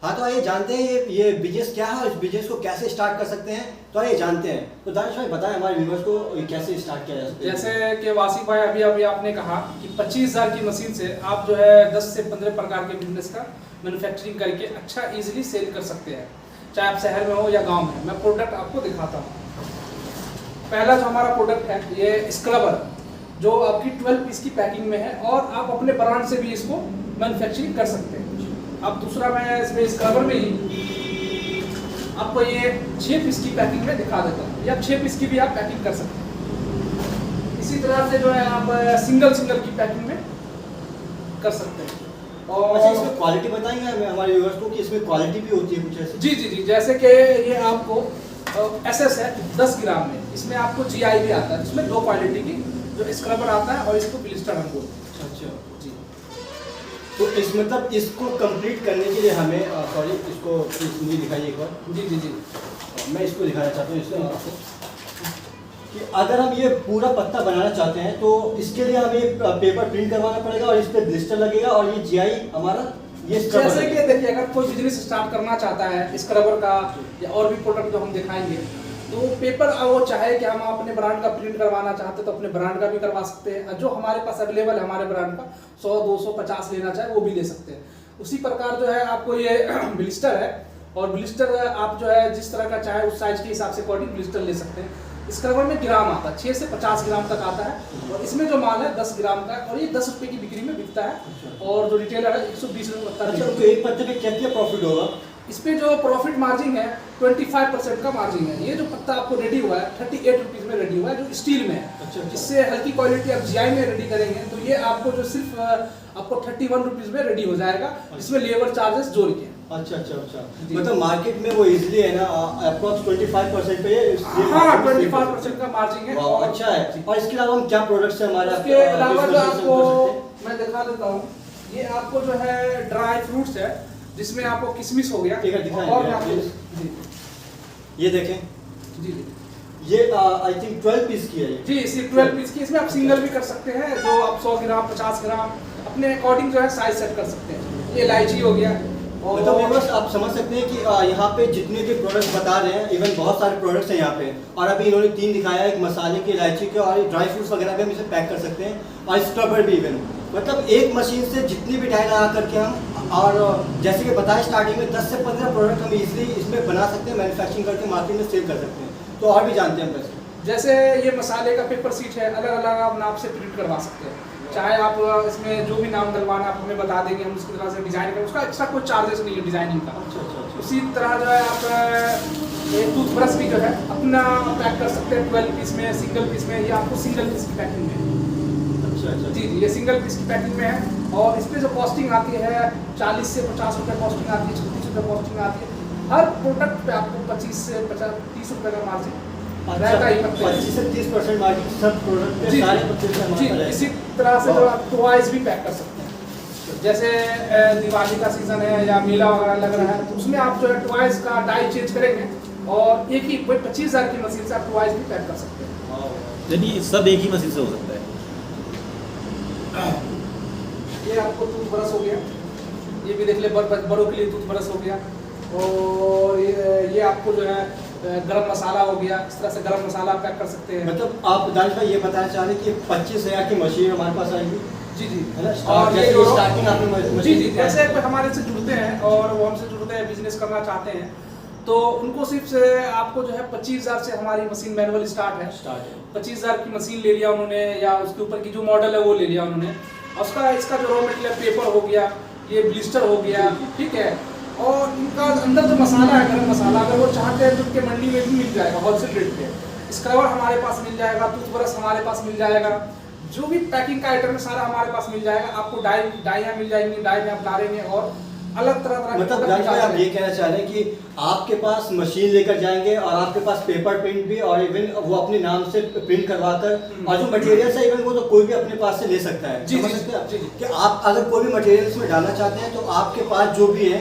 हाँ, तो आइए जानते हैं ये बिजनेस क्या है और इस बिजनेस को कैसे स्टार्ट कर सकते हैं। तो आइए जानते हैं। तो दानिश भाई बताएं हमारे व्यूअर्स को ये कैसे स्टार्ट किया जा सकता है। जैसे कि वासिफ भाई अभी अभी आपने कहा कि 25,000 की मशीन से आप जो है 10 से 15 प्रकार के बिजनेस का मैन्युफैक्चरिंग करके अच्छा इजीली सेल कर सकते हैं, चाहे आप शहर में हो या गांव में। मैं प्रोडक्ट आपको दिखाता हूँ। पहला जो हमारा प्रोडक्ट है ये स्क्रबर, जो आपकी 12 पीस की पैकिंग में है और आप अपने ब्रांड से भी इसको मैन्युफैक्चरिंग कर सकते हैं। अब दूसरा मैं इसमें स्क्रबर में ही आपको ये 6 पीस की पैकिंग में दिखा देता हूँ, या 6 पीस की भी आप पैकिंग कर सकते हैं। इसी तरह से जो है आप सिंगल की पैकिंग में कर सकते हैं। और अच्छा, इसमें क्वालिटी बताएंगे हमें हमारे व्यूअर्स को कि इसमें क्वालिटी भी होती है कुछ ऐसी? जी जी जी, जैसे कि ये आपको SS है 10 ग्राम में, इसमें आपको GI भी आता है। इसमें 2 क्वालिटी की जो स्क्रबर आता है और इसको ब्लिस्टर हम बोलते हैं। अच्छा जी। तो इस मतलब इसको कंप्लीट करने के लिए हमें सॉरी इसको मुझे दिखाइए एक बार। जी जी जी, मैं इसको दिखाना चाहता हूँ इसको आपको कि अगर हम ये पूरा पत्ता बनाना चाहते हैं तो इसके लिए हमें पेपर प्रिंट करवाना पड़ेगा और इस पे ब्लिस्टर लगेगा और ये GI हमारा ये जैसे कि देखिए अगर कोई बिजनेस स्टार्ट करना चाहता है स्क्रबर का या और भी प्रोडक्ट जो हम दिखाएंगे, तो पेपर वो चाहे कि हम अपने ब्रांड का प्रिंट करवाना चाहते हैं तो अपने ब्रांड का भी करवा सकते हैं। जो हमारे पास अवेलेबल है हमारे ब्रांड का 100, 200, 50 लेना चाहे वो भी ले सकते हैं। उसी प्रकार जो है आपको ये ब्लिस्टर है, और ब्लिस्टर आप जो है जिस तरह का चाहे उस साइज के हिसाब से अकॉर्डिंग ब्लिस्टर ले सकते हैं। स्क्रबर में ग्राम आता है, 6 से 50 ग्राम तक आता है, और इसमें जो माल है 10 ग्राम का, और ये 10 रुपए की बिक्री में बिकता है, और जो रिटेलर है 120 रुपये। अच्छा, तो एक पत्ते पे क्या प्रॉफिट होगा? इस पे जो प्रॉफिट मार्जिन है 25% का मार्जिन है। ये जो पत्ता आपको रेडी हुआ है 38 रुपीज में रेडी हुआ है, जो स्टील में है। अच्छा। इससे हल्की क्वालिटी आप GI में रेडी करेंगे तो ये आपको जो सिर्फ आपको 31 रुपीज में रेडी हो जाएगा, इसमें लेबर चार्जेस जोड़ के। अच्छा अच्छा अच्छा, मतलब मार्केट में वो इजीली है ना अप्रॉक्स 25% पे ये। हाँ, 25% का मार्जिन है। अच्छा है। और इसके अलावा हम क्या प्रोडक्ट्स है हमारे? इसके अलावा जो आपको मैं दिखा देता हूँ, ये आपको जो है ड्राई फ्रूट्स है, जिसमें आपको किशमिश हो गया। ठीक है, दिखाएं जी। ये देखें जी जी, ये आई थिंक 12 पीस की है ये। जी इसी 12 पीस की। इसमें आप सिंगल भी कर सकते हैं, जो आप 100 ग्राम 50 ग्राम अपने अकॉर्डिंग जो है साइज सेट कर सकते हैं। ये इलायची हो गया। और मतलब बस आप समझ सकते हैं कि यहाँ पे जितने भी प्रोडक्ट्स बता रहे हैं, इवन बहुत सारे प्रोडक्ट्स हैं यहाँ पे। और अभी इन्होंने 3 दिखाया, एक मसाले के, इलायची के और ड्राई फ्रूट्स वगैरह भी हम इसे पैक कर सकते हैं, और स्क्रबर भी इवन। मतलब एक मशीन से जितनी भी डाई लगा करके हम, और जैसे कि बताया स्टार्टिंग में 10 से 15 प्रोडक्ट हम इजीली इसमें बना सकते हैं, मैन्युफैक्चरिंग करके मार्केट में सेल कर सकते हैं। तो और भी जानते हैं हम वैसे। जैसे ये मसाले का पेपर सीट है, अलग अलग आप नाप से प्रिंट करवा सकते हैं। चाहे आप इसमें जो भी नाम डलवाना आप हमें बता देंगे, हम उसकी तरह से डिजाइन करें, उसका एक्स्ट्रा कोई चार्जेस नहीं है डिजाइनिंग का। उसी तरह जो है आप टूथब्रश भी जो है अपना पैक कर सकते हैं 12 पीस में, सिंगल पीस में, या आपको सिंगल पीस की पैकिंग में। अच्छा जी जी, ये सिंगल पीस की पैकिंग में है, और इस पर जो कॉस्टिंग आती है 40 से 50 रुपये कॉस्टिंग आती है, 36 रुपये कॉस्टिंग आती है। हर प्रोडक्ट पे आपको 25 से 30 रुपये का मार्जिन रहता ही। 25 से 30% मार्जिन सब प्रोडक्ट पे, सारे पत्ते पे हमारा रहेगा। इसी तरह से जो आप टॉयज भी पैक कर सकते हैं। जैसे दिवाली का सीजन है या मेला वगैरह लग रहा है, तो उसमें आप जो है टॉयज का डाई चेंज करेंगे, और एक ही 25,000 की मशीन से आप टॉयज भी पैक कर सकते हैं। यानी सब एक ही मशीन से हो सकता है। ये आपको टूथब्रश हो गया, ये भी देख ले, बड़ों के लिए टूथब्रश हो गया। और ये आपको जो है गरम मसाला हो गया, इस तरह से गरम मसाला पैक कर सकते हैं। मतलब आप दानिश भाई ये बताना चाह रहे हैं कि 25,000 की मशीन हमारे पास आएगी? जी जी, है ना। और जैसे ये स्टार्टिंग आपने जी जी, जैसे कोई हमारे से जुड़ते हैं और वो हमसे जुड़ते हैं, बिजनेस करना चाहते हैं, तो उनको सिर्फ से आपको जो है 25,000 से हमारी मशीन मैनुअल स्टार्ट है। 25,000 की मशीन ले लिया उन्होंने, या उसके ऊपर की जो मॉडल है वो ले लिया उन्होंने, और उसका इसका जो रॉ मटेरियल पेपर हो गया, ये ब्लिस्टर हो गया, ठीक है। और इनका अंदर जो मसाला है, गरम मसाला, अगर वो चाहते हैं तो उनके मंडी में भी मिल जाएगा होलसेल रेट पे। स्क्रबर हमारे पास मिल जाएगा, टूथब्रश हमारे पास मिल जाएगा, जो भी पैकिंग का आइटम है सारा हमारे पास मिल जाएगा। आपको डाइयाँ मिल जाएंगी, डाई में आप डालेंगे, और अलग तरह मतलब दानिश भाई आप ये कहना चाह रहे हैं कि आपके पास मशीन लेकर जाएंगे और आपके पास पेपर प्रिंट भी, और इवन वो अपने नाम से प्रिंट करवाकर, और जो मटेरियल्स है इवन वो तो कोई भी अपने पास से ले सकता है। जी, समझ जी, सकते हैं जी, जी। कि आप अगर कोई भी मटेरियल्स में डालना चाहते हैं तो आपके पास जो भी है,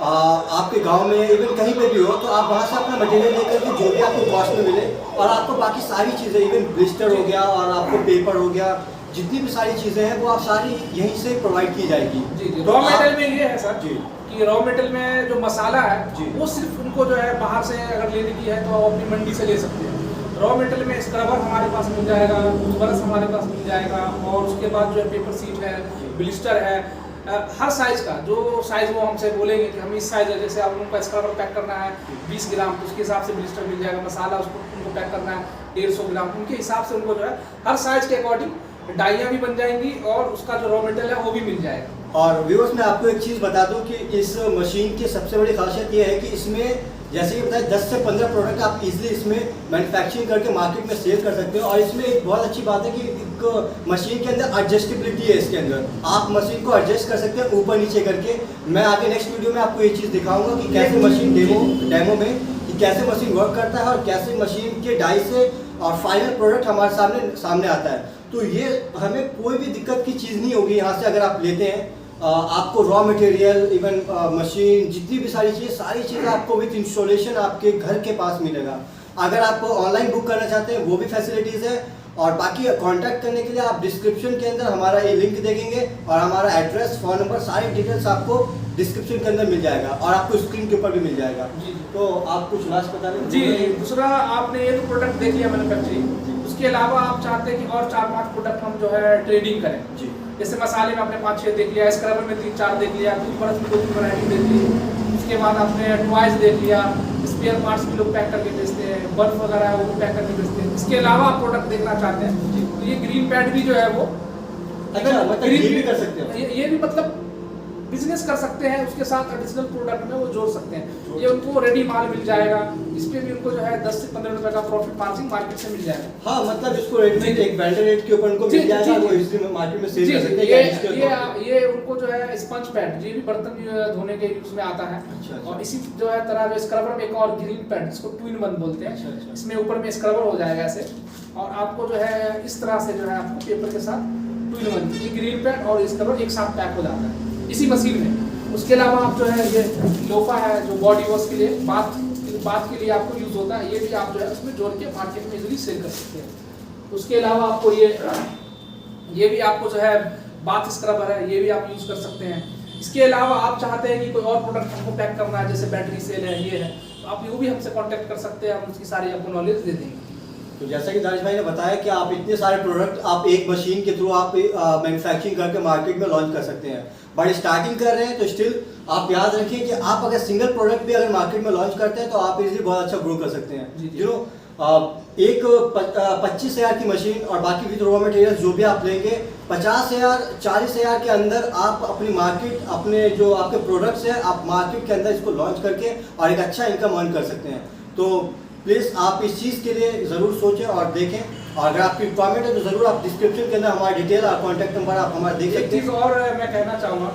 आपके गांव में इवन कहीं पे भी हो, तो आप वहां से अपना मटेरियल लेकर के जो भी आपको कॉस्ट में मिले, और आपको बाकी सारी चीजें, इवन ब्लिस्टर हो गया और आपको पेपर हो गया, जितनी भी सारी चीज़ें हैं वो आप सारी यहीं से प्रोवाइड की जाएगी। जी जी। तो रॉ आप- मेटेरियल में ये है सर जी कि रॉ मेटेरियल में जो मसाला जी। है वो सिर्फ उनको जो है बाहर से अगर लेने की है तो आप अपनी मंडी से ले सकते हैं। रॉ मेटेरियल में स्क्रबर हमारे पास मिल जाएगा, ब्रश हमारे पास मिल जाएगा, और उसके बाद जो है पेपर सीट है, ब्लिस्टर है, हर साइज़ का जो साइज़ वो हमसे बोलेंगे कि हम इस साइज़ है, जैसे आप उनको स्क्रबर पैक करना है 20 ग्राम तो उसके हिसाब से ब्लिस्टर मिल जाएगा, मसाला उसको उनको पैक करना है 150 ग्राम, उनके हिसाब से उनको जो है हर साइज़ के अकॉर्डिंग डाइयाँ भी बन जाएंगी और उसका जो रॉ मटेरियल है वो भी मिल जाएगा। और व्यूअर्स मैं आपको एक चीज़ बता दूं कि इस मशीन की सबसे बड़ी खासियत ये है कि इसमें जैसे कि बताया 10 से 15 प्रोडक्ट आप इजीली इसमें मैन्युफैक्चरिंग करके मार्केट में सेल कर सकते हो। और इसमें एक बहुत अच्छी बात है कि एक मशीन के अंदर एडजस्टेबिलिटी है। इसके अंदर आप मशीन को एडजस्ट कर सकते हैं ऊपर नीचे करके। मैं आगे नेक्स्ट वीडियो में आपको ये चीज़ दिखाऊंगा कि कैसे मशीन डेमो में कि कैसे मशीन वर्क करता है और कैसे मशीन के डाई से और फाइनल प्रोडक्ट हमारे सामने आता है। तो ये हमें कोई भी दिक्कत की चीज़ नहीं होगी यहाँ से अगर आप लेते हैं। आपको रॉ मटेरियल इवन मशीन जितनी भी सारी चीज़ें आपको विद इंस्टॉलेशन आपके घर के पास मिलेगा। अगर आप ऑनलाइन बुक करना चाहते हैं वो भी फैसिलिटीज़ है। और बाकी कांटेक्ट करने के लिए आप डिस्क्रिप्शन के अंदर हमारा ये लिंक देखेंगे और हमारा एड्रेस, फ़ोन नंबर, सारी डिटेल्स आपको डिस्क्रिप्शन के अंदर मिल जाएगा और आपको स्क्रीन के ऊपर भी मिल जाएगा। जी। तो आप कुछ लास्ट बता दें। जी। दूसरा आपने ये तो प्रोडक्ट देख लिया मैन्युफैक्चरिंग, उसके अलावा आप चाहते हैं कि और 4-5 प्रोडक्ट हम जो है ट्रेडिंग करें। जी। जैसे मसाले में आपने 5-6 देख लिया, स्क्रबर में 3-4 देख लिया, टूथब्रश में 2-3 वैरायटी देख ली, उसके बाद आपने टॉयज देख लिया, स्पेयर पार्ट्स भी लोग पैक करके बेचते हैं, बर्फ वगैरह है वो भी पैक करके बेचते हैं। इसके अलावा आप प्रोडक्ट देखना चाहते हैं तो ये ग्रीन पैड भी जो है वो अच्छा, मतलब ये भी कर सकते हो। ये भी मतलब बिजनेस कर सकते हैं, उसके साथ एडिशनल प्रोडक्ट में वो जोड़ सकते हैं। ये उनको रेडी माल मिल जाएगा, इस पे भी उनको जो है 10 से 15 रुपए का प्रॉफिट मार्जिन मार्केट से मिल जाएगा। हाँ, मतलब इसको रेडीमेड एक वेंडर रेट के ऊपर उनको मिल जाएगा, वो इजीली मार्केट में सेल कर सकते हैं। ये उनको जो है स्पंज पैड, ये भी बर्तन धोने के यूज में आता है। अच्छा। और इसी जो है तरह जो स्क्रबर में एक और ग्रीन पैड, इसको 2-in-1 बोलते हैं। अच्छा। इसमें ऊपर में स्क्रबर हो जाएगा ऐसे, और आपको जो है इस तरह से जो है आपको पेपर के साथ 2-in-1 ये ग्रीन पैड और स्क्रबर एक साथ पैक हो जाता है इसी मशीन में। उसके अलावा आप जो है ये लोफा है जो बॉडी वॉश के लिए, बाथ के लिए आपको यूज होता है, ये भी आप जो है उसमें जोड़ के मार्केट में इजीली सेल कर सकते हैं। उसके अलावा आपको ये भी आपको जो है बाथ स्क्रबर है, ये भी आप यूज कर सकते हैं। इसके अलावा आप चाहते हैं कि कोई और प्रोडक्ट हमको पैक करना है, जैसे बैटरी सेल है, ये है, तो आप वो भी हमसे कांटेक्ट कर सकते हैं, हम उसकी सारी आपको नॉलेज दे देंगे। तो जैसा कि दानिश भाई ने बताया कि आप इतने सारे प्रोडक्ट आप एक मशीन के थ्रू आप मैन्युफैक्चरिंग करके मार्केट में लॉन्च कर सकते हैं। बट स्टार्टिंग कर रहे हैं तो स्टिल आप याद रखिए कि आप अगर सिंगल प्रोडक्ट भी अगर मार्केट में लॉन्च करते हैं तो आप इजीली बहुत अच्छा ग्रो कर सकते हैं। जी। यू नो एक 25,000 की मशीन और बाकी विद रॉ मटेरियल जो भी आप लेंगे 50,000 40,000 के अंदर आप अपनी मार्केट, अपने जो आपके प्रोडक्ट्स हैं, आप मार्केट के अंदर इसको लॉन्च करके और एक अच्छा इनकम अर्न कर सकते हैं। तो प्लीज़ आप इस चीज़ के लिए ज़रूर सोचें और देखें। और अगर आपकी रिक्वायरमेंट है तो ज़रूर आप डिस्क्रिप्शन के अंदर हमारा डिटेल और कॉन्टैक्ट नंबर आप हमारा देख एक सकते चीज़ हैं। और मैं कहना चाहूँगा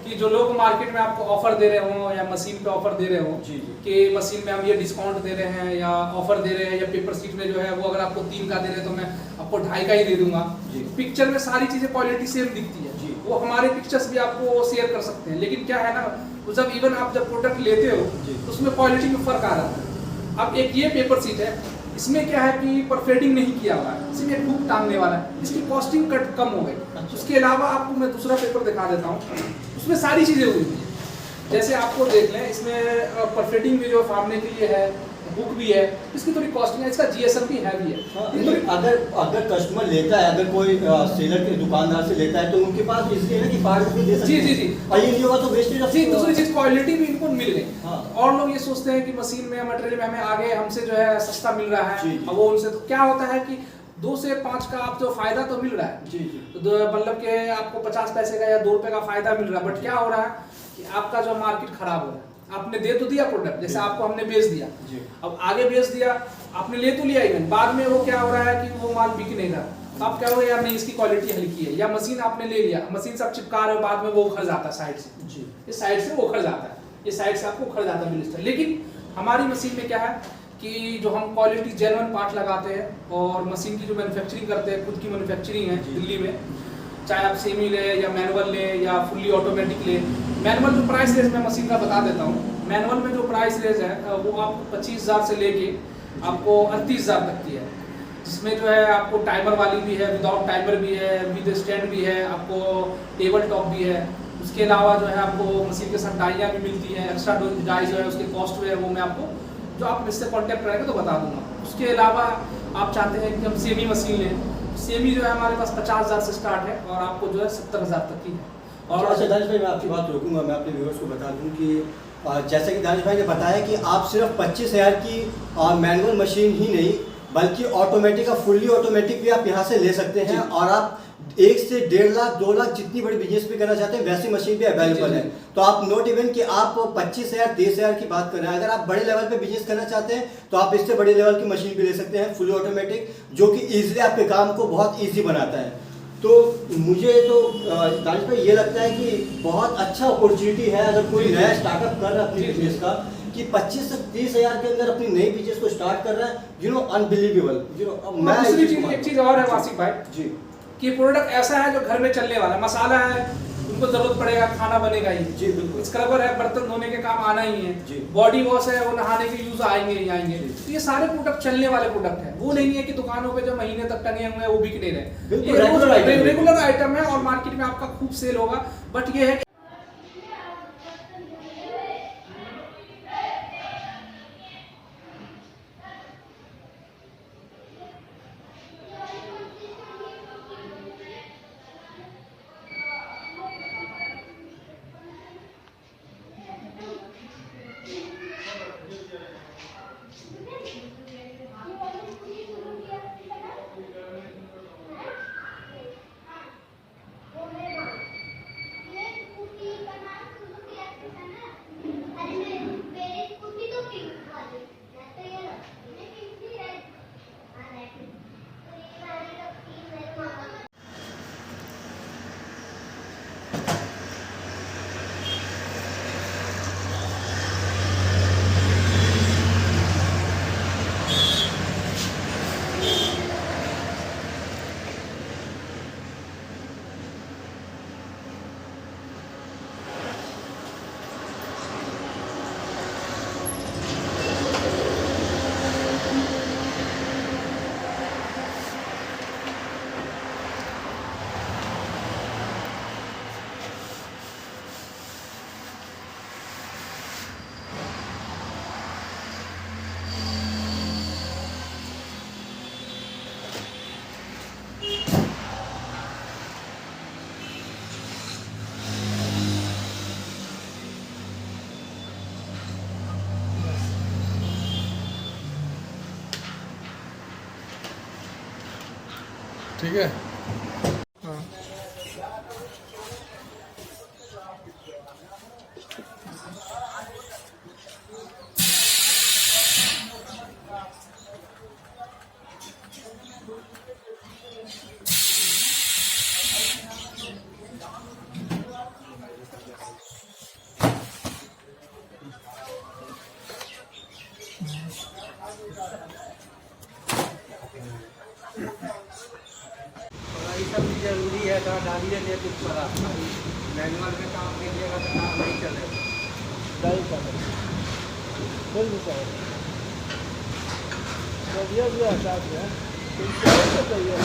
कि जो लोग मार्केट में आपको ऑफर दे रहे हों या मशीन पे ऑफर दे रहे हों जी, जी। कि मशीन में हम ये डिस्काउंट दे रहे हैं या ऑफर दे रहे हैं, या पेपर सीट में जो है वो अगर आपको 3 का दे रहे हैं तो मैं आपको 2.5 का ही दे दूंगा। जी। पिक्चर में सारी चीज़ें क्वालिटी सेम दिखती है, जी। वो हमारे पिक्चर्स भी आपको शेयर कर सकते हैं, लेकिन क्या है ना, वो जब इवन आप जब प्रोडक्ट लेते हो जी। तो उसमें क्वालिटी में फ़र्क आ रहा है। अब एक ये पेपर सीट है, इसमें क्या है कि परफेडिंग नहीं किया हुआ है, इसमें हुक टांगने वाला है, इसकी कॉस्टिंग कट कम हो गई। उसके अलावा आपको मैं दूसरा पेपर दिखा देता हूँ, उसमें सारी चीज़ें हुई हैं। जैसे आपको देख लें, इसमें परफेडिंग भी जो फाड़ने के लिए है, हुक भी है, इसकी थोड़ी कॉस्टिंग है, इसका GSM भी हैवी है। हाँ, अगर कस्टमर लेता है, अगर कोई सेलर के दुकानदार से लेता है तो उनके पास इसलिए ना कि पार्ट भी दे सकते जी, हैं। जी, जी। और ये नहीं होगा तो वेस्टेज जी, दूसरी चीज़ क्वालिटी भी इनको मिल गई। हाँ। और लोग ये सोचते हैं कि मशीन में, मटेरियल में हमें आगे हमसे जो है सस्ता मिल रहा जी, है, जी। अब वो उनसे, तो क्या होता है कि 2 से 5 का आप जो फायदा तो मिल रहा है, जी, जी। तो मतलब के आपको 50 पैसे का या 2 रुपए का फायदा मिल रहा है, बट क्या हो रहा है कि आपका जो मार्केट खराब हो रहा है। आपने दे तो दिया प्रोडक्ट, जैसे आपको हमने बेच दिया, जी। अब आगे बेच दिया, आपने ले तो लिया, इवन बाद में वो क्या हो रहा है कि वो माल बिक नहीं रहा, तो आप क्या हो यार नहीं इसकी क्वालिटी हल्की है, या मशीन आपने ले लिया, मशीन से आप चिपका रहे हो, बाद में वो उखड़ जाता है साइड से, जी। इस साइड से वो उखड़ जाता है, इस साइड से आपको उखड़ जाता है ब्लिस्टर। लेकिन हमारी मशीन में क्या है कि जो हम क्वालिटी जेन्युइन पार्ट लगाते हैं, और मशीन की जो मैन्युफैक्चरिंग करते हैं, खुद की मैन्युफैक्चरिंग है दिल्ली में, चाहे आप सेमी ले या मैनुअल ले या फुल्ली ऑटोमेटिक ले। मैनुअल जो प्राइस रेंज मैं मशीन का बता देता हूँ, मैनुअल में जो प्राइस रेंज है वो आपको 25,000 से लेके आपको 38,000 तक की है। जिसमें जो है आपको टाइमर वाली भी है, विदाउट टाइमर भी है, विद स्टैंड भी है, आपको टेबल टॉप भी है। उसके अलावा जो है आपको मशीन के साथ डाइयाँ भी मिलती हैं। एक्स्ट्रा डाई जो है उसके कॉस्ट जो है वो मैं आपको जो आप मुझसे कॉन्टैक्ट करेंगे तो बता दूंगा। उसके अलावा आप चाहते हैं कि हम सेमी मशीन लें, सेमी जो है हमारे पास 50,000 से स्टार्ट है और आपको जो है 70,000 तक की है। और अच्छा दानिश भाई, मैं आपकी बात रोकूंगा, मैं अपने व्यूअर्स को बता दूं कि जैसे कि दानिश भाई ने बताया कि आप सिर्फ 25,000 की मैनुअल मशीन ही नहीं बल्कि ऑटोमेटिक का फुल्ली ऑटोमेटिक भी आप यहाँ से ले सकते हैं। और आप 1 से 1.5 लाख 2 लाख जितनी बड़ी बिजनेस भी करना चाहते हैं वैसी मशीन भी अवेलेबल है। तो आप नोट इवन कि आप 25,000 23,000 की बात कर रहे हैं, अगर आप बड़े लेवल पे बिजनेस करना चाहते हैं तो आप इससे बड़े लेवल की मशीन भी ले सकते हैं फुली ऑटोमेटिक, जो कि ईजिली आपके काम को बहुत ईजी बनाता है। तो मुझे तो दानिश भाई ये लगता है कि बहुत अच्छा अपॉर्चुनिटी है अगर कोई नया स्टार्टअप कर रहा है अपनी बिजनेस का, कि 25 से 30,000 के अंदर अपनी नई बिजनेस को स्टार्ट कर रहा है। अनबिलीवेबल। मैं एक चीज़ और है वासिक भाई जी कि प्रोडक्ट ऐसा है जो घर में चलने वाला है। मसाला है, उनको जरूरत पड़ेगा, खाना बनेगा ही। जी बिल्कुल। स्क्रबर है, बर्तन धोने के काम आना ही है। जी। बॉडी वॉश है, वो नहाने के यूज आएंगे ही आएंगे। तो ये सारे प्रोडक्ट चलने वाले प्रोडक्ट हैं। वो नहीं है कि दुकानों पे जो महीने तक टंगे हुए हैं वो बिकने रहे। बिल्कुल रेगुलर आइटम है और मार्केट में आपका खूब सेल होगा। बट ये है कि ठीक है। ये सब भी जरूरी है तो डालिए ले कुछ पड़ा मैनुअल में काम कीजिएगा तो काम नहीं चलेगा। नहीं चलेगा, कोई नहीं चलेगा। बढ़िया भी आसाद है, तो चाहिए